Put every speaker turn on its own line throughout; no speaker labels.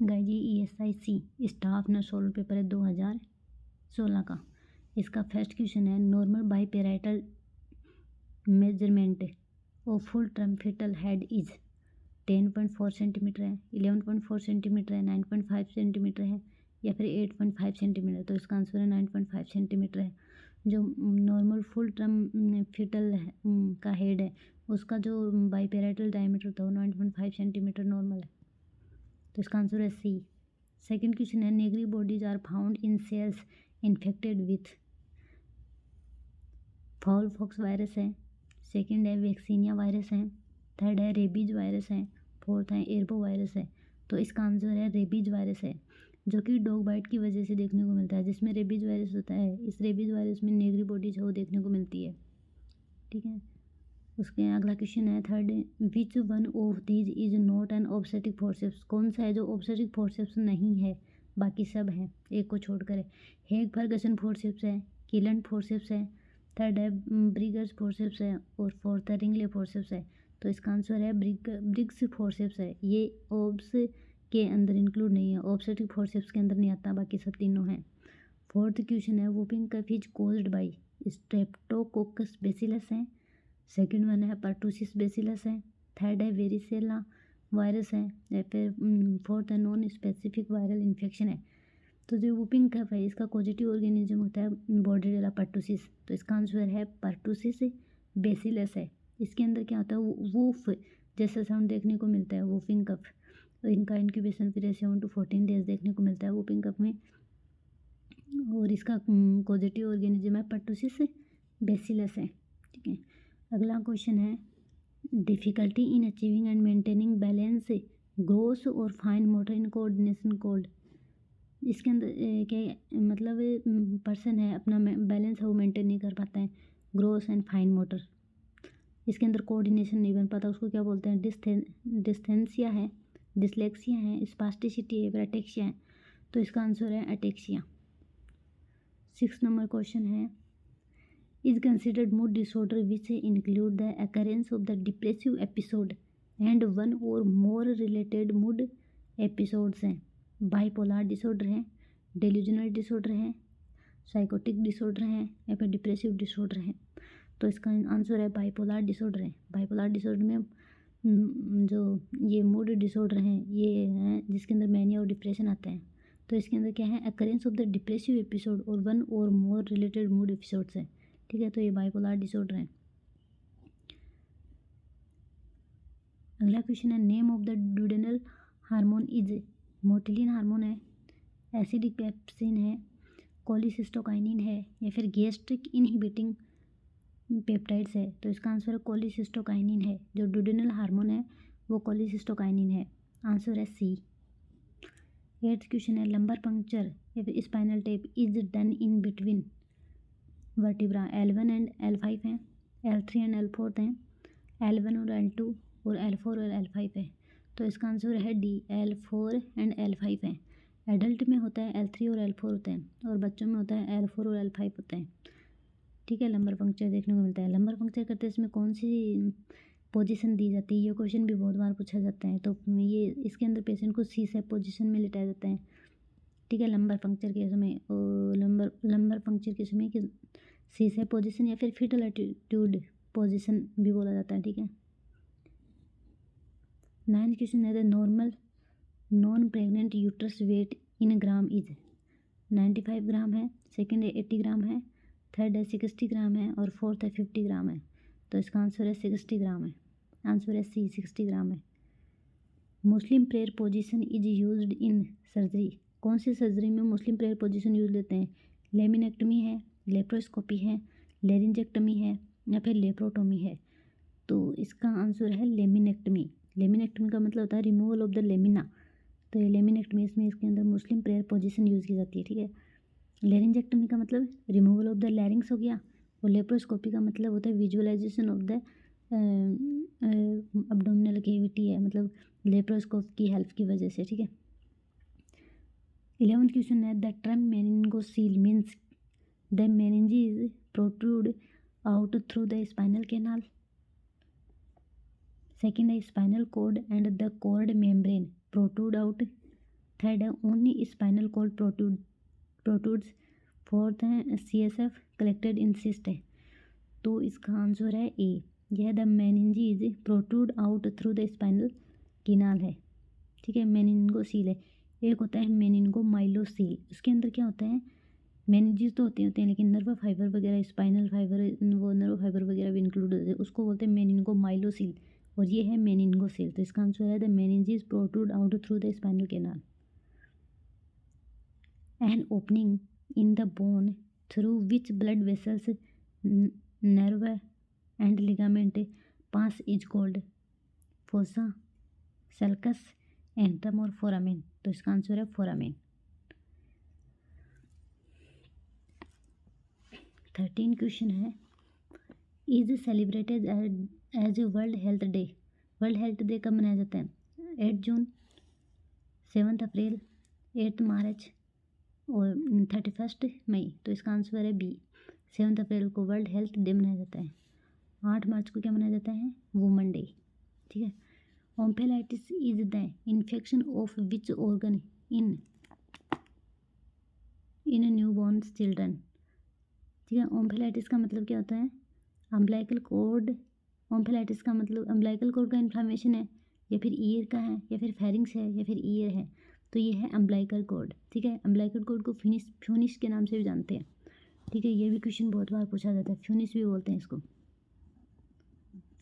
गाइजी ESIC staff nurse solved paper है 2016 का। इसका फर्स्ट क्वेश्चन है normal biparietal measurement of full term fetal head is 10.4 centimetre है, 11.4 centimetre है, 9.5 सेंटीमीटर है या फिर 8.5 सेंटीमीटर। तो इसका आंसर है 9.5 सेंटीमीटर है। जो नॉर्मल फुल टर्म फिटल का हेड है उसका जो बाईपेराइटल डायमीटर था वो 9.5 सेंटीमीटर नॉर्मल है। तो इसका आंसर है सी। सेकेंड क्वेश्चन है Negri bodies are found in cells infected with fowl pox virus है, सेकेंड है वैक्सीनिया वायरस है, थर्ड है रेबीज वायरस है, फोर्थ है एर्बो वायरस है। तो इसका आंसर है रेबीज वायरस है, जो कि डॉग बाइट की वजह से देखने को मिलता है। जिसमें रेबीज वायरस होता है, इस रेबीज वायरस में नेगरी बॉडीज वो देखने को मिलती है। ठीक है, उसके अगला क्वेश्चन है third, which one of these is not an obstetric forceps. कौन सा है जो ऑब्स्टेटिक फोर्सेप्स नहीं है, बाकी सब हैं, एक को छोड़कर है। हेग फर्गसन फोर्सेप्स है, किलन फोर्सेप्स है, थर्ड है ब्रिगर्स फोर्सेप्स है और फोर्थ है रिंगले फोर्सेप्स है। तो इसका आंसर है ब्रिग्स फोर्सेप्स है। ये ऑब्स के अंदर इंक्लूड नहीं है, ऑब्स्टेटिक फोर्सेप्स के अंदर नहीं आता, बाकी सब तीनों हैं। फोर्थ क्वेश्चन है whooping cough is caused by streptococcus bacillus है, सेकेंड वन है पर्टूसिस बेसिलस है, थर्ड है वेरिसेला वायरस है या फिर फोर्थ है नॉन स्पेसिफिक वायरल इन्फेक्शन है। तो जो वूपिंग कफ है इसका पॉजिटिव ऑर्गेनिज्म होता है बॉर्डेरिला पर्टूसिस। तो इसका आंसर है पर्टूसिस बेसिलस है। इसके अंदर क्या होता है वूफ जैसा साउंड देखने को मिलता है वूफिंग कफ। तो इनका इंक्यूबेशन पीरियड 7 to 14 डेज देखने को मिलता है वूपिंग कफ में। और इसका पॉजिटिव ऑर्गेनिज्म है पर्टूसिस बेसिलस है। ठीक है, अगला क्वेश्चन है difficulty in achieving and maintaining balance gross और fine motor in coordination called. इसके अंदर क्या मतलब पर्सन है अपना बैलेंस है वो मेंटेन नहीं कर पाता है, ग्रोस एंड फाइन मोटर। इसके अंदर कोऑर्डिनेशन नहीं बन पाता, उसको क्या बोलते हैं डिस्थेंसिया है, डिसलेक्सिया है, स्पास्टिसिटी है, अटेक्सिया है। तो इसका आंसर है अटेक्सिया। 6 नंबर क्वेश्चन है is considered mood disorder which include the occurrence of the depressive episode and one or more related mood episodes हैं। बाइपोलर डिसऑर्डर है, डेल्यूजनल डिसऑर्डर है, साइकोटिक डिसऑर्डर है या फिर डिप्रेसिव डिसऑर्डर है। तो इसका आंसर है बाइपोलर डिसऑर्डर है। बाइपोलर डिसऑर्डर में जो ये मूड डिसऑर्डर हैं ये हैं जिसके अंदर मैनिया और डिप्रेशन आता है। तो इसके अंदर क्या है occurrence of the depressive episode और वन और मोर रिलेटेड मूड एपिसोड्स है। ठीक है, तो ये बाइपोलर डिसऑर्डर है। अगला क्वेश्चन है name of the duodenal hormone is मोटिलिन hormone है, एसिडिक पेप्सिन है, कोलिसिस्टोकाइनिन है या फिर गैस्ट्रिक इनहिबिटिंग पेप्टाइड्स है। तो इसका आंसर है कोलिसिस्टोकाइनिन है। जो ड्यूडेनल हार्मोन है वो कोलिसिस्टोकाइनिन है। आंसर है सी। 8th क्वेश्चन है लंबर पंक्चर या फिर spinal tape is done in between vertebra L1 and L5 हैं, L3 एंड L4 हैं, L1 और L2 और L4 और L5 है। तो इसका आंसर है डी, L4 एंड L5 है। एडल्ट में होता है L3 और L4 होते हैं और बच्चों में होता है L4 और L5 होते हैं। ठीक है, लंबर पंक्चर देखने को मिलता है। लंबर पंक्चर करते हैं इसमें कौन सी पोजीशन दी जाती है, ये क्वेश्चन भी बहुत बार पूछा जाता है। तो ये इसके अंदर पेशेंट को सी सेप पोजीशन में लिटाया जाता है। ठीक है, लंबर पंक्चर के समय लंबर पंक्चर के समय कि सी सेप पोजीशन या फिर फीटल एटीट्यूड पोजीशन भी बोला जाता है। ठीक है, 9th क्वेश्चन है the normal non pregnant uterus weight in gram is 95 gram है, सेकेंड है 80 ग्राम है, थर्ड है 60 ग्राम है और फोर्थ है 50 ग्राम है। तो इसका आंसर है 60 ग्राम है। आंसर है सी, 60 ग्राम है। Muslim prayer position is used in surgery. कौन सी सर्जरी में मुस्लिम प्रेयर पोजीशन यूज लेते हैं? लेमिनेक्टमी है, लेप्रोस्कोपी है, लेरिंजेक्टमी है या फिर लेप्रोटोमी है। तो इसका आंसर है लेमिनेक्टमी। लेमिनेक्टमी का मतलब होता है रिमूवल ऑफ द लेमिना। तो ये लेमिनेक्टमी इसमें इसके अंदर मुस्लिम प्रेयर पोजीशन यूज़ की जाती है। ठीक है, लेरिंजेक्टमी का मतलब रिमूवल ऑफ द लैरिंग्स हो गया और लेप्रोस्कोपी का मतलब होता है visualisation of the abdominal cavity है, मतलब लेप्रोस्कोप की हेल्प की वजह से। ठीक है, 11th क्वेश्चन है the term meningocele means the meninges protrude out through the spinal canal. Second है spinal cord and the cord membrane protrude out third है only spinal cord protrudes. Fourth है CSF कलेक्टेड इन सिस्ट है। तो इसका answer है A, यह the meninges protrude out through the spinal canal है। ठीक है, मेनिंगोसील है। एक होता है मेनिंगोमाइलोसील, इसके अंदर क्या होता है, मेनिंजीज तो होते हैं लेकिन नर्व फाइबर वगैरह, स्पाइनल फाइबर, वो नर्व फाइबर वगैरह भी इंक्लूड होते हैं, उसको बोलते हैं मेनिंगोमाइलोसील, और ये है मेनिंगोसील। तो इसका आंसर है the meninges protrude out through the spinal canal. An opening in the bone through which blood vessels, nerve and ligament pass is called fossa, sulcus, antrum और foramen। तो इसका आंसर है foramen। 13 क्वेश्चन है, is celebrated as world health day. World health day कब मनाया जाता है? 8 जून, 7 अप्रैल, 8 मार्च और 31 मई। तो इसका आंसर है बी, 7 अप्रैल को वर्ल्ड हेल्थ डे मनाया जाता है। 8 मार्च को क्या मनाया जाता है? Women day. ठीक है। Omphalitis is the infection of which organ in newborn children. ठीक है, ओम्फेलाइटिस का मतलब क्या होता है? Umbilical cord. ओम्फेलाइटिस का मतलब अम्बिलिकल कॉर्ड का इन्फ्लामेशन है, या फिर ईयर का है, या फिर फेरिंग्स है, या फिर ईयर है। तो ये है अम्बिलिकल कॉर्ड। ठीक है, अम्बिलिकल कॉर्ड को फ्यूनिस के नाम से भी जानते हैं। ठीक है, ये भी क्वेश्चन बहुत बार पूछा जाता है, फ्यूनिस भी बोलते हैं इसको,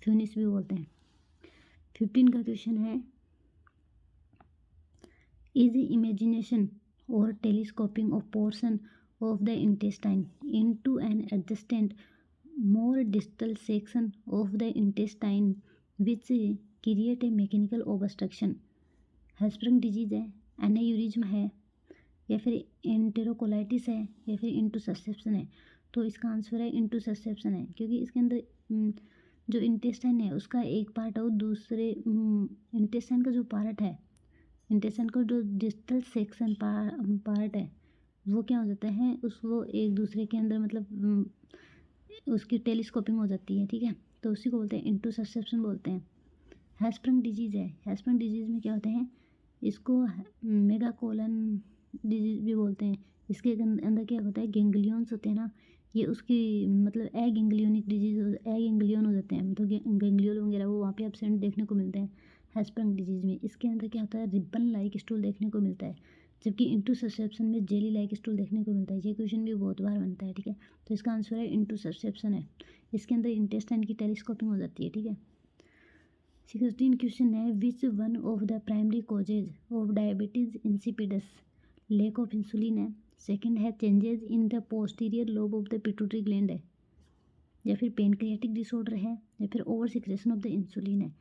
फ्यूनिस भी बोलते हैं। 15 का क्वेश्चन है, इज इमेजिनेशन और telescoping of portion of the intestine into an adjacent more distal section of the intestine which create a mechanical obstruction. Hirschsprung disease है, एनेयूरिज्म है, या फिर एंटेरोकोलाइटिस है, या फिर इंटूससेप्शन है। तो इसका आंसर है इंटूससेप्शन है, क्योंकि इसके अंदर जो इंटेस्टाइन है उसका एक पार्ट और दूसरे इंटेस्टाइन का जो पार्ट है, इंटेस्टाइन का जो डिस्टल सेक्शन पार्ट है, वो क्या हो जाता है, उसको एक दूसरे के अंदर मतलब उसकी टेलीस्कोपिंग हो जाती है। ठीक है, तो उसी को बोलते हैं इंटूससेप्शन बोलते हैं। हेस्प्रंग डिजीज़ है, हेस्प्रंग डिजीज़ में क्या होते हैं, इसको मेगाकोलन डिजीज भी बोलते हैं। इसके अंदर क्या होता है, गेंगलियंस होते हैं ना, ये उसकी मतलब ए गेंगलियोनिक डिजीज, ए गेंगलियन हो जाते हैं, मतलब गेंगलियोन वगैरह वो वहाँ पे एब्सेंट देखने को मिलते हैं हेस्प्रंग डिजीज में। इसके अंदर क्या होता है, रिबन लाइक स्टूल देखने को मिलता है, जबकि इंटूससेप्शन में जेली लाइक स्टूल देखने को मिलता है। ये क्वेश्चन भी बहुत बार बनता है। ठीक है, तो इसका आंसर है इंटूससेप्शन है। इसके अंदर इंटेस्टाइन की टेलीस्कोपिंग हो जाती है। ठीक है। 16 क्वेश्चन है, which one of the primary causes of diabetes insipidus, lack of insulin है। सेकंड है changes in the posterior lobe of the pituitary gland है, या फिर पेनक्रियाटिक डिसऑर्डर है, या फिर over secretion of the insulin है।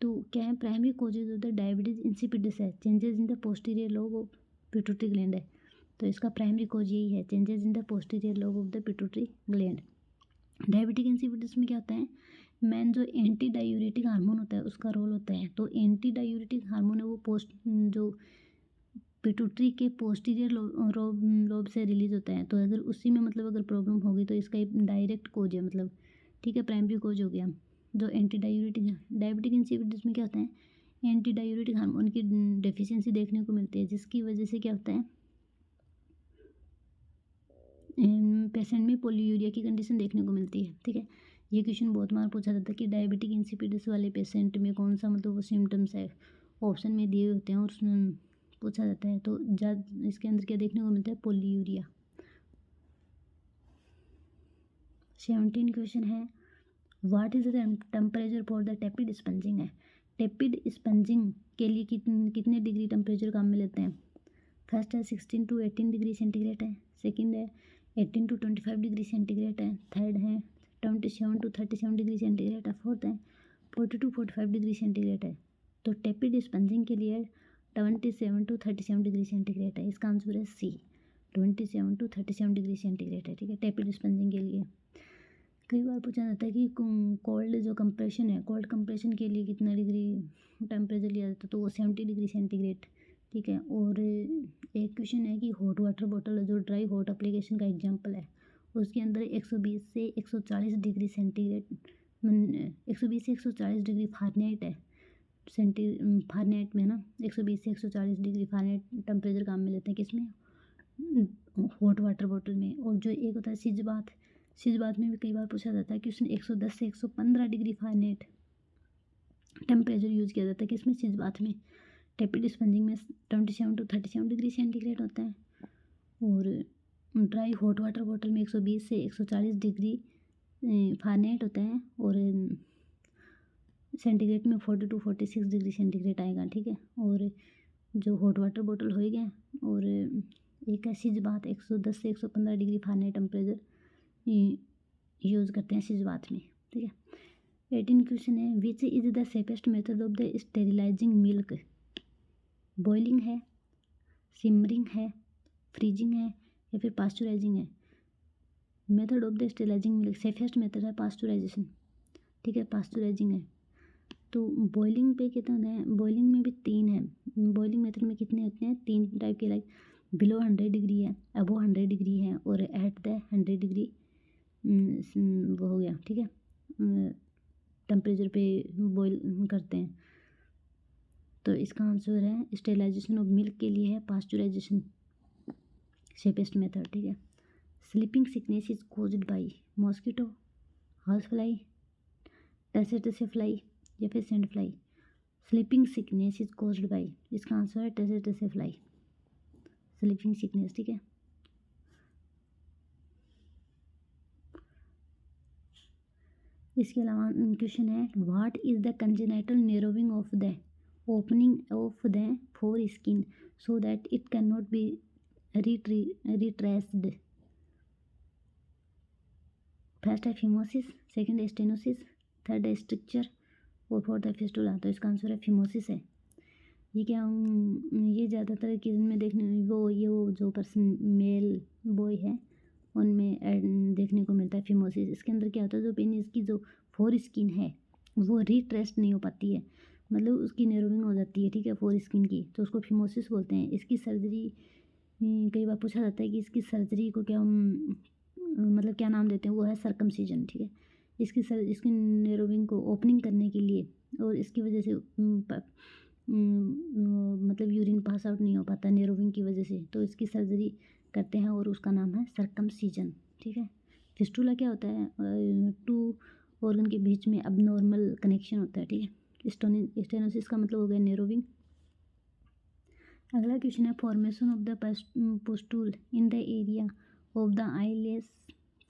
तो क्या है, primary causes of the diabetes insipidus है, changes in the posterior lobe of pituitary gland है। तो इसका प्राइमरी कॉज यही है, changes in the posterior lobe of the pituitary gland. Diabetic insipidus में क्या होता है, मेन जो एंटी डायूरेटिक हार्मोन होता है उसका रोल होता है। तो एंटी डायूरेटिक हार्मोन है वो जो पिट्यूटरी के पोस्टीरियर लोब से रिलीज होता है। तो अगर उसी में मतलब अगर प्रॉब्लम होगी तो इसका एक डायरेक्ट कोज है मतलब। ठीक है, प्राइमरी कोज हो गया जो एंटी डायूरेटिक। डायबिटिक इंसिपिडस में क्या होता है, एंटी डायूरेटिक हार्मोन की डेफिशिएंसी देखने को मिलती है, जिसकी वजह से क्या होता है, पेशेंट में पोलीयूरिया की कंडीशन देखने को मिलती है। ठीक है, ये क्वेश्चन बहुत बार पूछा जाता है कि डायबिटिक इंसिपिडस वाले पेशेंट में कौन सा मतलब वो सिम्टम्स है, ऑप्शन में दिए होते हैं और उसमें पूछा जाता है। तो इसके अंदर क्या देखने को मिलता है, पोलीयूरिया। 17 क्वेश्चन है, what is the temperature for the tepid spongin है। टेपिड स्पंजिंग के लिए कितने डिग्री टेम्परेचर काम में लेते हैं। फर्स्ट है 16 to 18 डिग्री सेंटीग्रेड है, सेकंड है 18 to 25 डिग्री सेंटीग्रेड है, थर्ड है 27 to 37 डिग्री सेंटीग्रेड है, फोर्थ है 40 to 45 डिग्री सेंटीग्रेड है। तो टेपिड स्पंजिंग के लिए 27 to 37 डिग्री सेंटीग्रेड है। इसका आंसर है सी, 27 to 37 डिग्री सेंटीग्रेड है। ठीक है, टेपिड स्पंजिंग के लिए कई बार पूछा जाता है कि कोल्ड जो कंप्रेशन है, कोल्ड कंप्रेशन के लिए कितना डिग्री टेम्परेचर लिया जाता है, तो वो 70 डिग्री सेंटीग्रेड। ठीक है, और एक क्वेश्चन है कि हॉट वाटर बॉटल जो ड्राई हॉट एप्लीकेशन का एग्जांपल है, उसके अंदर 120 से 140 डिग्री सेंटीग्रेड 120 से 140 डिग्री फ़ारेनहाइट है। फ़ारेनहाइट में ना 120 से 140 डिग्री फ़ारेनहाइट टेम्परेचर काम में लेते हैं, किसमें, हॉट वाटर बॉटल में। और जो एक होता है सिज बाथ में भी कई बार पूछा जाता है कि उसमें 110 से 115 डिग्री फ़ारेनहाइट टेम्परेचर यूज़ किया जाता है, किसमें, सिज बाथ में। टेपिड स्पंजिंग में 27 to 37 डिग्री सेंटीग्रेड होता है। और ड्राई हॉट वाटर बॉटल में 120 से 140 डिग्री फ़ारेनहाइट होता है। और सेंटीग्रेड में 40 to 46 डिग्री सेंटीग्रेड आएगा, ठीक है। और जो हॉट वाटर बॉटल हो गया, और एक है सिज बाथ 110 से 115 डिग्री फ़ारेनहाइट टेम्परेचर यूज़ करते हैं सिज बाथ में, ठीक है। 18 क्वेश्चन है, which is the safest method of the sterilizing milk. Boiling है, सिमरिंग है, फ्रीजिंग है, या फिर पास्चुराइजिंग है। Method of the sterilizing milk, safest method है पास्चुराइजेशन, ठीक है, पास्चुराइजिंग है। तो बॉइलिंग पे कितने होते हैं, बॉइलिंग में भी 3 है। बॉइलिंग मेथड में कितने होते हैं, 3 टाइप के, लाइक बिलो 100 डिग्री है, अबो 100 डिग्री है, और एट द 100 डिग्री वो हो गया, ठीक है, टेम्परेचर पे बॉईल करते हैं। तो इसका आंसर है स्टेरिलाइजेशन ऑफ मिल्क के लिए है पास्चुराइजेशन सेफेस्ट मेथड, ठीक है। Sleeping sickness is caused by mosquito, house fly, tsetse fly, या फिर sand fly. Sleeping sickness is caused by, इसका आंसर है टेसेटसे फ्लाई, स्लीपिंग सिकनेस, ठीक है। इसके अलावा क्वेश्चन है, what is the congenital narrowing of the opening of the foreskin so that it can not be retracted. First है phimosis, second है stenosis, third है स्ट्रक्चर, और फोर्थ है फिस्टुला। तो इसका आंसर है फिमोसिस है। ये क्या, ये ज़्यादातर किस में देखने, वो जो पर्सन मेल बॉय है उनमें देखने को मिलता है फिमोसिस। इसके अंदर क्या होता है, जो पेनिस की जो फोर स्किन है वो रिट्रेस्ट नहीं हो पाती है, मतलब उसकी नेरोविंग हो जाती है, ठीक है, फोर स्किन की, तो उसको फिमोसिस बोलते हैं। इसकी सर्जरी कई बार पूछा जाता है कि इसकी सर्जरी को क्या मतलब क्या नाम देते हैं, वो है सर्कमसिजन, ठीक है। इसकी नेरोविंग को ओपनिंग करने के लिए, और इसकी वजह से मतलब यूरिन पास आउट नहीं हो पाता नेरोविंग की वजह से, तो इसकी सर्जरी करते हैं और उसका नाम है सर्कमसिजन, ठीक है। फिस्टुला क्या होता है, 2 ऑर्गन के बीच में अबनॉर्मल कनेक्शन होता है, ठीक है। स्टेनोसिस का मतलब हो गया नेरोविंग। अगला क्वेश्चन है, formation of the pustule in the area of the eyelash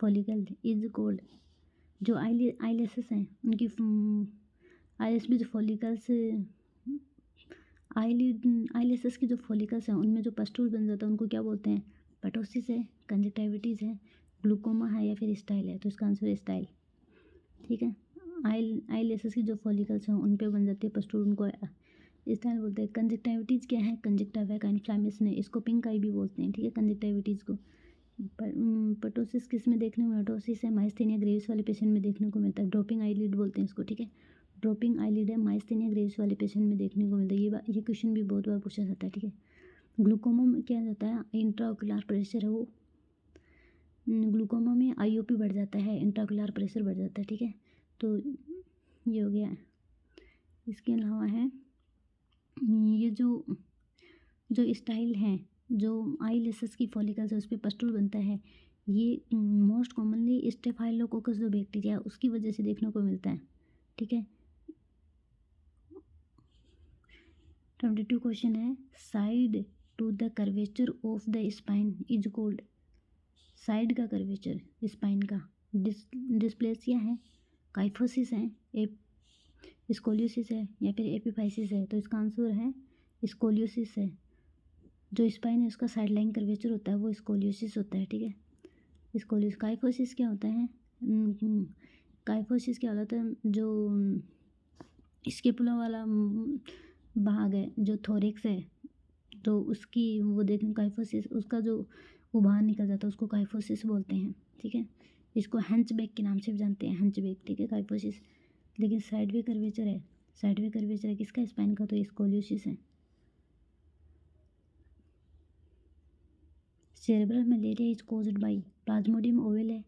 follicle is called. जो आईलेसेस हैं उनकी आईलेस में जो फॉलिकल्स, आईलेसेस की जो फॉलिकल्स हैं उनमें जो पस्टूल बन जाता है उनको क्या बोलते हैं, पेटोसिस है, कंजक्टिविटीज़ है, ग्लूकोमा है, या फिर स्टाइल है। तो इसका आंसर है स्टाइल, ठीक है। आईलेसेस की जो फॉलिकल्स हैं उन पे बन जाती है पस्टूल, उनको स्टाइल बोलते हैं। कंजक्टिविटीज़ क्या है, कंजक्टिवा का इन्फ्लामेशन है, इसको पिंक आई भी बोलते हैं, ठीक है, कंजक्टिविटीज़ को। पेटोसिस किस में देखने को, मेटोसिस है माइस्थेनिया ग्रेविस वाले पेशेंट में देखने को मिलता है, ड्रॉपिंग आईलिड बोलते हैं इसको, ठीक है। ड्रॉपिंग आईलिड है माइस्थेनिया ग्रेविस वाले पेशेंट में देखने को मिलता है। ये क्वेश्चन भी बहुत बार पूछा जाता है, ठीक है। ग्लूकोमा में क्या जाता है, इंट्राओकुलर प्रेशर है वो, ग्लूकोमा में आईओपी बढ़ जाता है, इंट्राओकुलर प्रेशर बढ़ जाता है, ठीक है। तो ये हो गया। इसके अलावा है ये जो स्टाइल है, जो आईलेसेस की फॉलिकल्स है उस पर पस्टूल बनता है, ये मोस्ट कॉमनली स्टेफाइलोकोकस जो बैक्टीरिया है उसकी वजह से देखने को मिलता है, ठीक है। 22 क्वेश्चन है, side to the curvature of the spine is called. Side का कर्वेचर स्पाइन का डिस्प्लेसिया है, काइफोसिस है, स्कोलियोसिस है, या फिर एपिफाइसिस है। तो इसका आंसर है स्कोलियोसिस है। जो स्पाइन है उसका साइड लाइन कर्वेचर होता है वो स्कोलियोसिस होता है, ठीक है। स्कोलियोसिस। काइफोसिस क्या होता है, काइफोसिस क्या होता है, जो स्केपुला वाला भाग है जो थोरेक्स है, तो उसकी वो देखने, काइफोसिस उसका जो वो बाहर निकल जाता है उसको काइफोसिस बोलते हैं, ठीक है। इसको हंचबैक के नाम से भी जानते हैं, हंचबैक, ठीक है, काइफोसिस। लेकिन साइडवे कर्वेचर है, साइडवे कर्वेचर है किसका, स्पाइन का, तो स्कोलियोसिस है। Cerebral malaria is caused bye, Plasmodium oval है,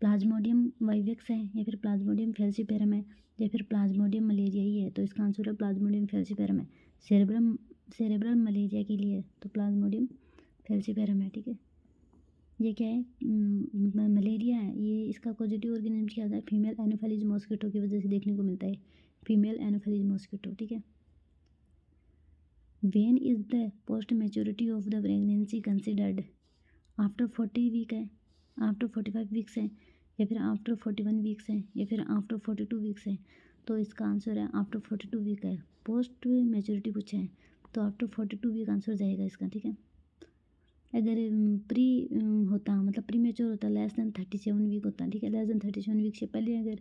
प्लाज्मोडियम वाइवेक्स है, या फिर प्लाज्मोडियम फेल्सीपेरम है। या फिर प्लाज्मोडियम मलेरिया ही है, तो इसका आंसर है प्लाज्मोडियम फैल्सिफेरम है। सेरेब्रल मलेरिया के लिए तो प्लाज्मोडियम फैल्सिफेरम है, ठीक है। ये क्या है, मलेरिया है, ये इसका पॉजिटिव ऑर्गेनिज्म क्या होता है, फीमेल एनोफिलीज मॉस्किटो की वजह से देखने को मिलता है, फीमेल एनोफिलीज मॉस्किटो, ठीक है। When is the post maturity of the pregnancy considered, after 40 week है, आफ्टर 45 वीक्स है, या फिर आफ्टर 41 वीक्स है, या फिर आफ्टर 42 वीक्स है। तो इसका आंसर है आफ्टर 42 वीक है। पोस्ट मैच्योरिटी पूछा है तो आफ्टर 42 वीक आंसर जाएगा इसका, ठीक है। अगर प्री होता, मतलब प्री मेच्योर होता, लेस देन 37 वीक होता, ठीक है, लेस देन 37 वीक से पहले अगर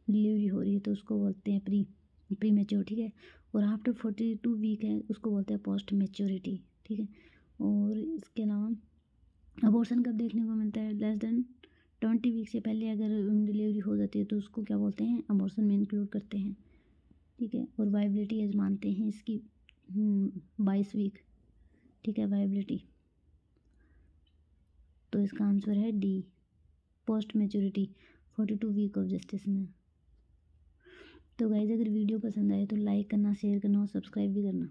डिलीवरी हो रही है तो उसको बोलते हैं प्री मेच्योर, ठीक है। और आफ्टर 42 वीक है उसको बोलते हैं पोस्ट मेच्योरिटी, ठीक है। और इसके अलावा अबॉर्शन कब देखने को मिलता है, लेस देन 20 वीक से पहले अगर डिलीवरी हो जाती है तो उसको क्या बोलते हैं, अबॉर्शन में इंक्लूड करते हैं, ठीक है। और वाइबिलिटी एज मानते हैं इसकी 22 वीक, ठीक है, वाइबिलिटी। तो इसका आंसर है D, post maturity 42 week of gestation. तो गाइज अगर वीडियो पसंद आए तो लाइक करना, शेयर करना और सब्सक्राइब भी करना।